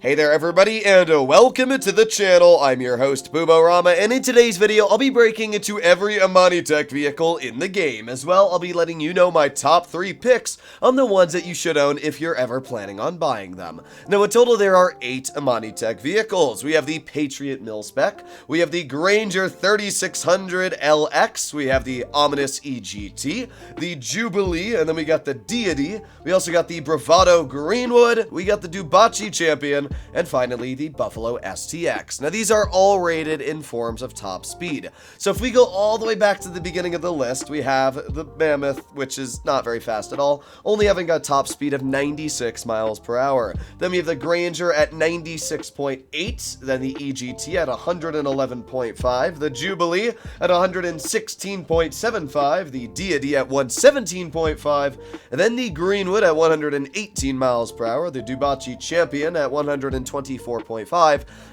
Hey there everybody, and welcome to the channel. I'm your host, Booborama, and in today's video, I'll be breaking into every Imani Tech vehicle in the game. As well, I'll be letting you know my top 3 picks on the ones that you should own if you're ever planning on buying them. Now, in total, there are 8 Imani Tech vehicles. We have the Patriot Mil-Spec, we have the Granger 3600 LX, we have the Ominous EGT, the Jubilee, and then we got the Deity. We also got the Bravado Greenwood, we got the Dubachi Champion, and finally the Buffalo STX. Now these are all rated in forms of top speed. So if we go all the way back to the beginning of the list, we have the Mammoth, which is not very fast at all, only having a top speed of 96 miles per hour. Then we have the Granger at 96.8, then the EGT at 111.5, the Jubilee at 116.75, the Deity at 117.5, and then the Greenwood at 118 miles per hour, the Dubachi Champion at 124.5,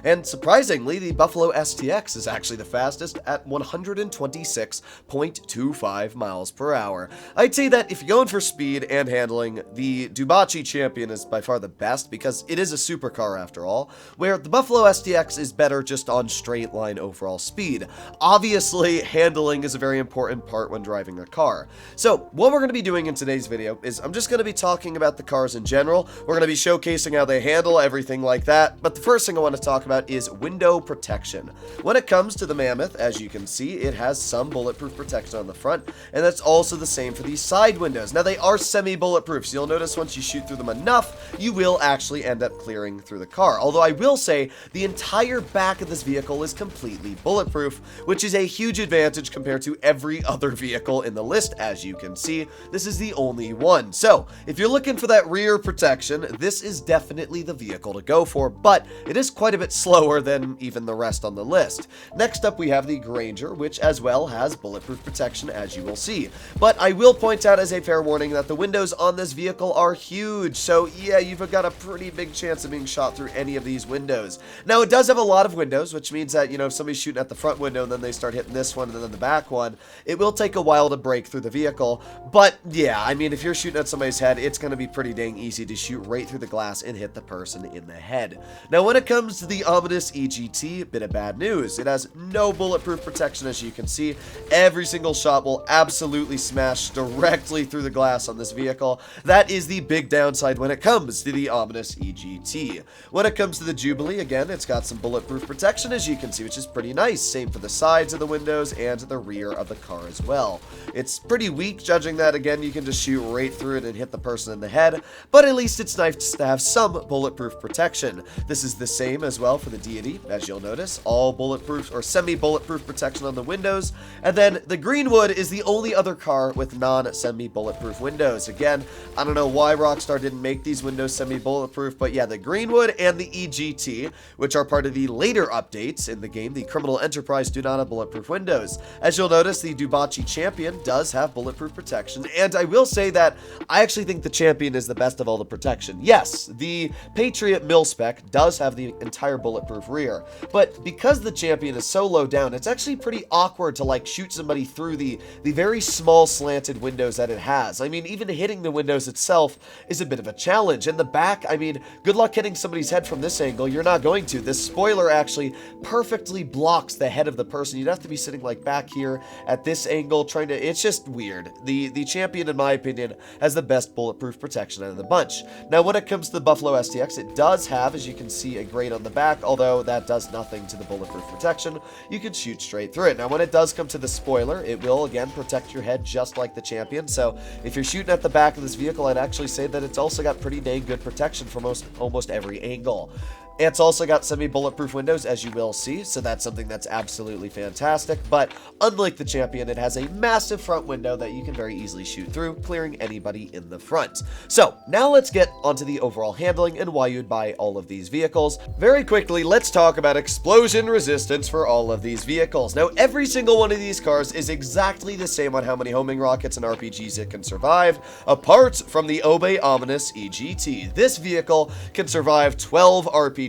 and surprisingly, the Buffalo STX is actually the fastest at 126.25 miles per hour. I'd say that if you're going for speed and handling, the Dubachi Champion is by far the best because it is a supercar after all, where the Buffalo STX is better just on straight line overall speed. Obviously, handling is a very important part when driving a car. So, what we're going to be doing in today's video is I'm just going to be talking about the cars in general. We're going to be showcasing how they handle everything like that, but the first thing I want to talk about is window protection. When it comes to the Mammoth, as you can see, it has some bulletproof protection on the front, and that's also the same for the side windows. Now, they are semi-bulletproof, so you'll notice once you shoot through them enough, you will actually end up clearing through the car. Although I will say, the entire back of this vehicle is completely bulletproof, which is a huge advantage compared to every other vehicle in the list. As you can see, this is the only one. So, if you're looking for that rear protection, this is definitely the vehicle to go for, but it is quite a bit slower than even the rest on the list. Next up, we have the Granger, which as well has bulletproof protection, as you will see. But I will point out as a fair warning that the windows on this vehicle are huge, so yeah, you've got a pretty big chance of being shot through any of these windows. Now, it does have a lot of windows, which means that, you know, if somebody's shooting at the front window and then they start hitting this one and then the back one, it will take a while to break through the vehicle. But yeah, I mean, if you're shooting at somebody's head, it's going to be pretty dang easy to shoot right through the glass and hit the person in the head. Now, when it comes to the Ominous EGT, bit of bad news. It has no bulletproof protection, as you can see. Every single shot will absolutely smash directly through the glass on this vehicle. That is the big downside when it comes to the Ominous EGT. When it comes to the Jubilee, again, it's got some bulletproof protection, as you can see, which is pretty nice. Same for the sides of the windows and the rear of the car as well. It's pretty weak, judging that, again, you can just shoot right through it and hit the person in the head, but at least it's nice to have some bulletproof protection. This is the same as well for the Deity, as you'll notice, all bulletproof or semi-bulletproof protection on the windows, and then the Greenwood is the only other car with non-semi-bulletproof windows. Again, I don't know why Rockstar didn't make these windows semi-bulletproof, but yeah, the Greenwood and the EGT, which are part of the later updates in the game, the Criminal Enterprise, do not have bulletproof windows. As you'll notice, the Dubachi Champion does have bulletproof protection, and I will say that I actually think the Champion is the best of all the protection. Yes, the Patriot Mil-Spec does have the entire bulletproof rear, but because the Champion is so low down, it's actually pretty awkward to like shoot somebody through the very small slanted windows that it has. I mean, even hitting the windows itself is a bit of a challenge. In the back, I mean, good luck hitting somebody's head from this angle. You're not going to. This spoiler actually perfectly blocks the head of the person. You'd have to be sitting like back here at this angle trying to, it's just weird. The Champion, in my opinion, has the best bulletproof protection out of the bunch. Now, when it comes to the Buffalo STX, it does have, as you can see, a grate on the back, although that does nothing to the bulletproof protection. You can shoot straight through it. Now, when it does come to the spoiler, it will, again, protect your head just like the Champion. So, if you're shooting at the back of this vehicle, I'd actually say that it's also got pretty dang good protection from almost every angle. It's also got semi-bulletproof windows, as you will see, so that's something that's absolutely fantastic, but unlike the Champion, it has a massive front window that you can very easily shoot through, clearing anybody in the front. So, now let's get onto the overall handling and why you'd buy all of these vehicles. Very quickly, let's talk about explosion resistance for all of these vehicles. Now, every single one of these cars is exactly the same on how many homing rockets and RPGs it can survive, apart from the Obey Ominous EGT. This vehicle can survive 12 RPGs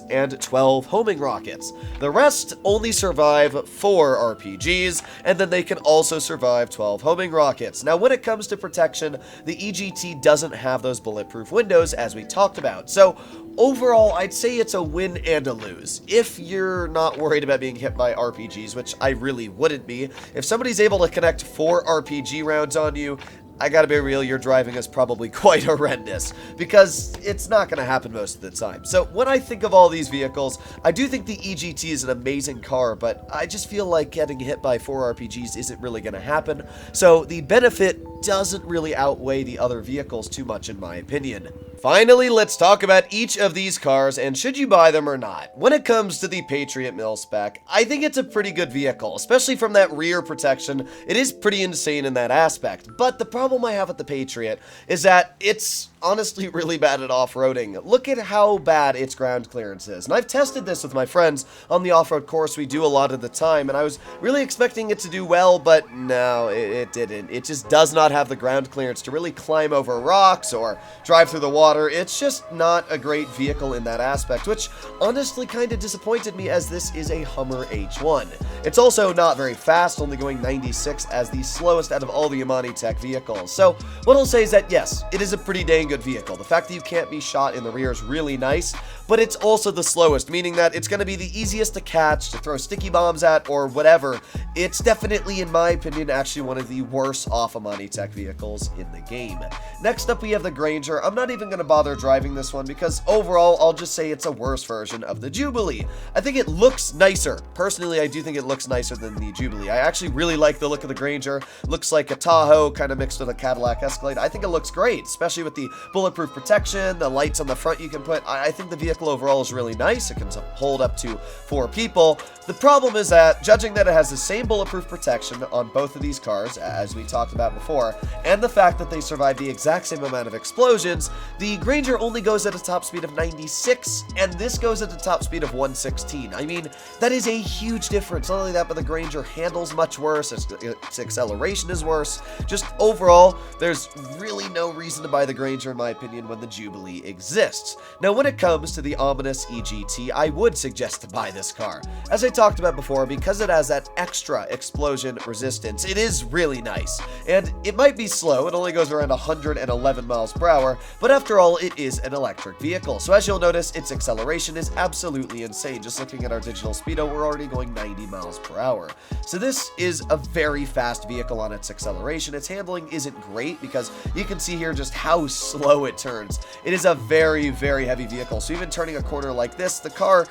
and 12 homing rockets. The rest only survive 4 RPGs, and then they can also survive 12 homing rockets. Now, when it comes to protection, the EGT doesn't have those bulletproof windows, as we talked about. So, overall, I'd say it's a win and a lose. If you're not worried about being hit by RPGs, which I really wouldn't be, if somebody's able to connect 4 RPG rounds on you, I gotta be real, your driving is probably quite horrendous, because it's not gonna happen most of the time. So when I think of all these vehicles, I do think the EGT is an amazing car, but I just feel like getting hit by 4 RPGs isn't really gonna happen, so the benefit doesn't really outweigh the other vehicles too much in my opinion. Finally, let's talk about each of these cars and should you buy them or not. When it comes to the Patriot mil-spec, I think it's a pretty good vehicle, especially from that rear protection. It is pretty insane in that aspect, but the problem I have with the Patriot is that it's honestly really bad at off-roading. Look at how bad its ground clearance is, and I've tested this with my friends on the off-road course we do a lot of the time, and I was really expecting it to do well, but no, it didn't. It just does not have the ground clearance to really climb over rocks or drive through the water. It's just not a great vehicle in that aspect, which honestly kind of disappointed me as this is a Hummer H1. It's also not very fast, only going 96 as the slowest out of all the Imani Tech vehicles. So what I'll say is that yes, it is a pretty dang good vehicle. The fact that you can't be shot in the rear is really nice, but it's also the slowest, meaning that it's going to be the easiest to catch, to throw sticky bombs at, or whatever. It's definitely, in my opinion, actually one of the worst off Imani Tech vehicles in the game. Next up, we have the Granger. I'm not even going to bother driving this one because overall, I'll just say it's a worse version of the Jubilee. I think it looks nicer. Personally, I do think it looks nicer than the Jubilee. I actually really like the look of the Granger. Looks like a Tahoe kind of mixed with a Cadillac Escalade. I think it looks great, especially with the bulletproof protection, the lights on the front you can put. I think the vehicle overall is really nice. It can hold up to 4 people. The problem is that, judging that it has the same bulletproof protection on both of these cars, as we talked about before, and the fact that they survive the exact same amount of explosions, the Granger only goes at a top speed of 96, and this goes at a top speed of 116. I mean, that is a huge difference. Not only that, but the Granger handles much worse, its acceleration is worse. Just overall, there's really no reason to buy the Granger, in my opinion, when the Jubilee exists. Now, when it comes to the ominous EGT, I would suggest to buy this car. As I talked about before, because it has that extra explosion resistance, it is really nice. And it might be slow, it only goes around 111 miles per hour, but after all, it is an electric vehicle. So as you'll notice, its acceleration is absolutely insane. Just looking at our digital speedo, we're already going 90 miles per hour. So this is a very fast vehicle on its acceleration. Its handling isn't great because you can see here just how slow it turns. It is a very, very heavy vehicle. So even turning a corner like this, the car,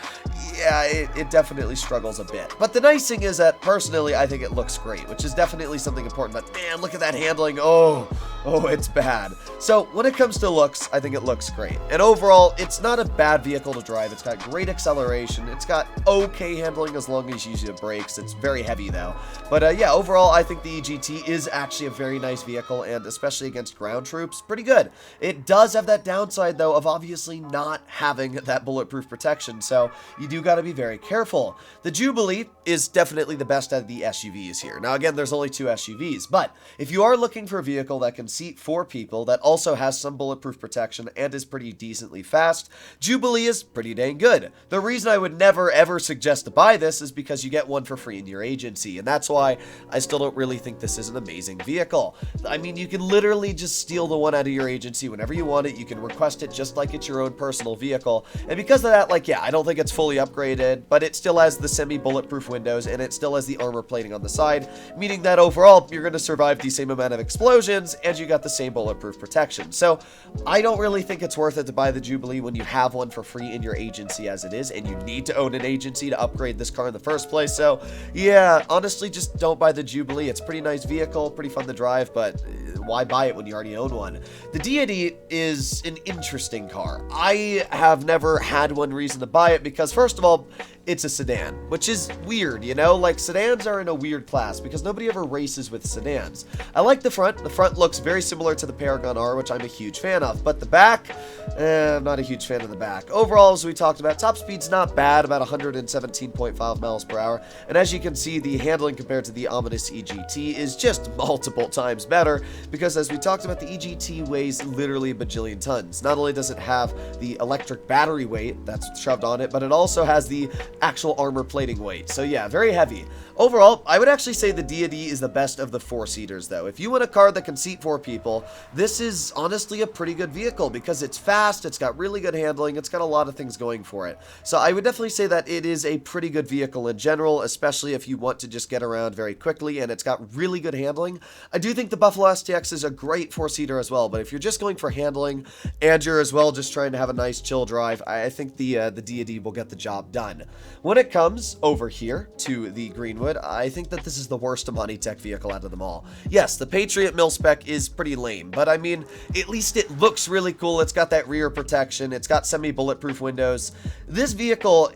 yeah, it definitely struggles a bit. But the nice thing is that personally, I think it looks great, which is definitely something important. But man, look at that handling. Oh, it's bad. So when it comes to looks, I think it looks great. And overall, it's not a bad vehicle to drive. It's got great acceleration. It's got okay handling as long as you use the brakes. It's very heavy though. But yeah, overall, I think the EGT is actually a very nice vehicle, and especially against ground troops, pretty good. It does have that downside though of obviously not having that bulletproof protection, so you do got to be very careful. The Jubilee is definitely the best out of the SUVs here. Now again, there's only 2 SUVs, but if you are looking for a vehicle that can seat 4 people, that also has some bulletproof protection and is pretty decently fast, Jubilee is pretty dang good. The reason I would never ever suggest to buy this is because you get one for free in your agency, and that's why I still don't really think this is an amazing vehicle. I mean, you can literally just steal the one out of your agency whenever you want it. You can request it just like it's your own personal vehicle, and because of that, like, yeah, I don't think it's fully upgraded, but it still has the semi-bulletproof windows, and it still has the armor plating on the side, meaning that overall, you're going to survive the same amount of explosions, and you got the same bulletproof protection. So I don't really think it's worth it to buy the Jubilee when you have one for free in your agency as it is, and you need to own an agency to upgrade this car in the first place. So yeah, honestly, just don't buy the Jubilee. It's a pretty nice vehicle, pretty fun to drive, but why buy it when you already own one? The Deity is an interesting car. I have never had one reason to buy it because, first of all, it's a sedan, which is weird, you know? Like, sedans are in a weird class because nobody ever races with sedans. I like the front. The front looks very similar to the Paragon R, which I'm a huge fan of, but the back, I'm not a huge fan of the back. Overall, as we talked about, top speed's not bad, about 117.5 miles per hour, and as you can see, the handling compared to the ominous EGT is just multiple times better because as we talked about, the EGT weighs literally a bajillion tons. Not only does it have the electric battery weight that's shoved on it, but it also has the actual armor plating weight. So yeah, very heavy. Overall, I would actually say the Deity is the best of the 4-seaters though. If you want a car that can seat 4 people, this is honestly a pretty good vehicle because it's fast, it's got really good handling, it's got a lot of things going for it. So I would definitely say that it is a pretty good vehicle in general, especially if you want to just get around very quickly, and it's got really good handling. I do think the Buffalo STX is a great 4-seater as well, but if you're just going for handling and you're as well just trying to have a nice chill drive, I think the Deity will get the job done. When it comes over here to the Greenwood, I think that this is the worst Imani Tech vehicle out of them all. Yes, the Patriot mil-spec is pretty lame, but I mean, at least it looks really cool. It's got that rear protection. It's got semi-bulletproof windows. This vehicle,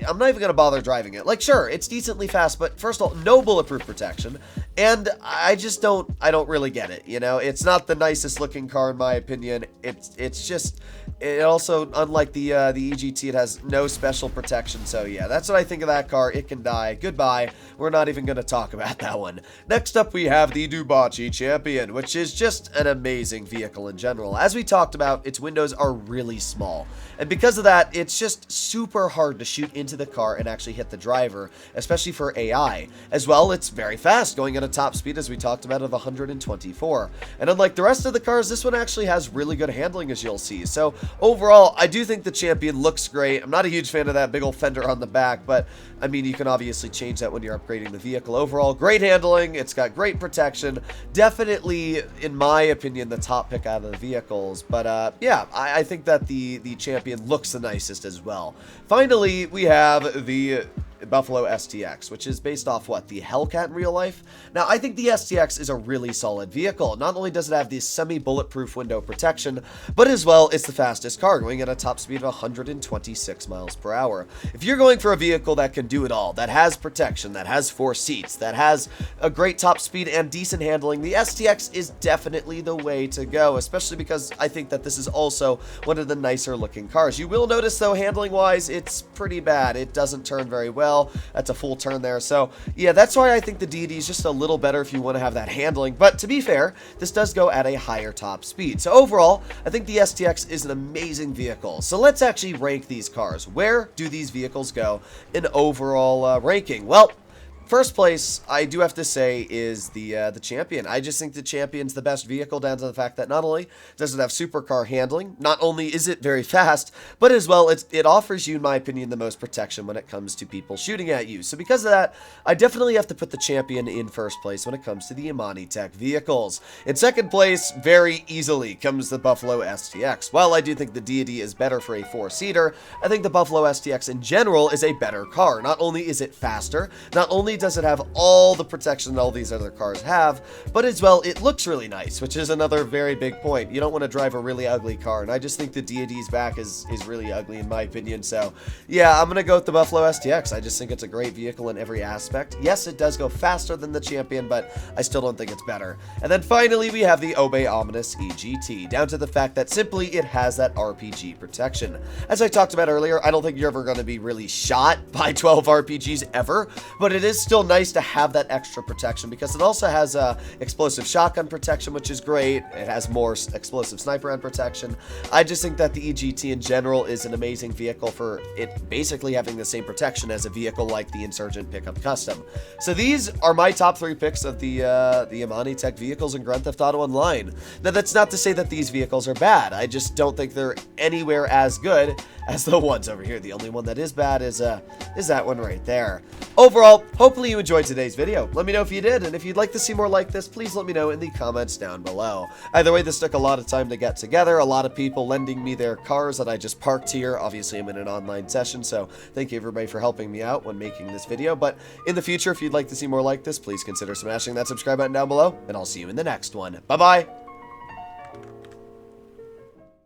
I'm not even going to bother driving it. Like, sure, it's decently fast, but first of all, no bulletproof protection. And I don't really get it, you know? It's not the nicest looking car in my opinion. It also, unlike the EGT, it has no special protection. So yeah, that's what I think of that car. It can die. Goodbye. We're not even going to talk about that one. Next up, we have the Dubachi Champion, which is just an amazing vehicle in general. As we talked about, its windows are really small. And because of that, it's just super hard to shoot into the car and actually hit the driver, especially for AI. As well, it's very fast, going at a top speed, as we talked about, of 124. And unlike the rest of the cars, this one actually has really good handling, as you'll see. So overall, I do think the Champion looks great. I'm not a huge fan of that big old fender on the back, but I mean, you can obviously change that when you're upgrading the vehicle. Overall, great handling. It's got great protection. Definitely, in my opinion, the top pick out of the vehicles. But yeah, I think that the Champion looks the nicest as well. Finally, we have the Buffalo STX, which is based off what, the Hellcat in real life. Now I think the STX is a really solid vehicle. Not only does it have the semi-bulletproof window protection, but as well it's the fastest car, going at a top speed of 126 miles per hour. If you're going for a vehicle that can do it all, that has protection, that has 4 seats, that has a great top speed and decent handling, the STX is definitely the way to go, especially because I think that this is also one of the nicer looking cars. You will notice though, handling wise, it's pretty bad. It doesn't turn very well. That's a full turn there. So yeah, that's why I think the Deity is just a little better if you want to have that handling. But to be fair, this does go at a higher top speed. So overall, I think the STX is an amazing vehicle. So let's actually rank these cars. Where do these vehicles go in overall ranking? Well, first place, I do have to say, is the Champion. I just think the Champion's the best vehicle, down to the fact that not only does it have supercar handling, not only is it very fast, but as well, it offers you, in my opinion, the most protection when it comes to people shooting at you. So because of that, I definitely have to put the Champion in first place when it comes to the Imani Tech vehicles. In second place, very easily, comes the Buffalo STX. While I do think the Deity is better for a 4-seater, I think the Buffalo STX in general is a better car. Not only is it faster, not only does it have all the protection that all these other cars have, but as well, it looks really nice, which is another very big point. You don't want to drive a really ugly car, and I just think the Deity's back is really ugly in my opinion. So yeah, I'm gonna go with the Buffalo STX. I just think it's a great vehicle in every aspect. Yes, it does go faster than the Champion, but I still don't think it's better. And then finally, we have the Obey Ominous EGT, down to the fact that simply it has that RPG protection. As I talked about earlier, I don't think you're ever going to be really shot by 12 RPGs ever, but it is still nice to have that extra protection because it also has explosive shotgun protection, which is great. It has more explosive sniper round protection. I just think that the EGT in general is an amazing vehicle for it basically having the same protection as a vehicle like the Insurgent Pickup Custom. So these are my top 3 picks of the Imani Tech vehicles in Grand Theft Auto Online. Now that's not to say that these vehicles are bad. I just don't think they're anywhere as good as the ones over here. The only one that is bad is that one right there. Overall, hopefully you enjoyed today's video. Let me know if you did, and if you'd like to see more like this, please let me know in the comments down below. Either way, this took a lot of time to get together, a lot of people lending me their cars that I just parked here. Obviously, I'm in an online session, so thank you everybody for helping me out when making this video. But in the future, if you'd like to see more like this, please consider smashing that subscribe button down below, and I'll see you in the next one. Bye-bye!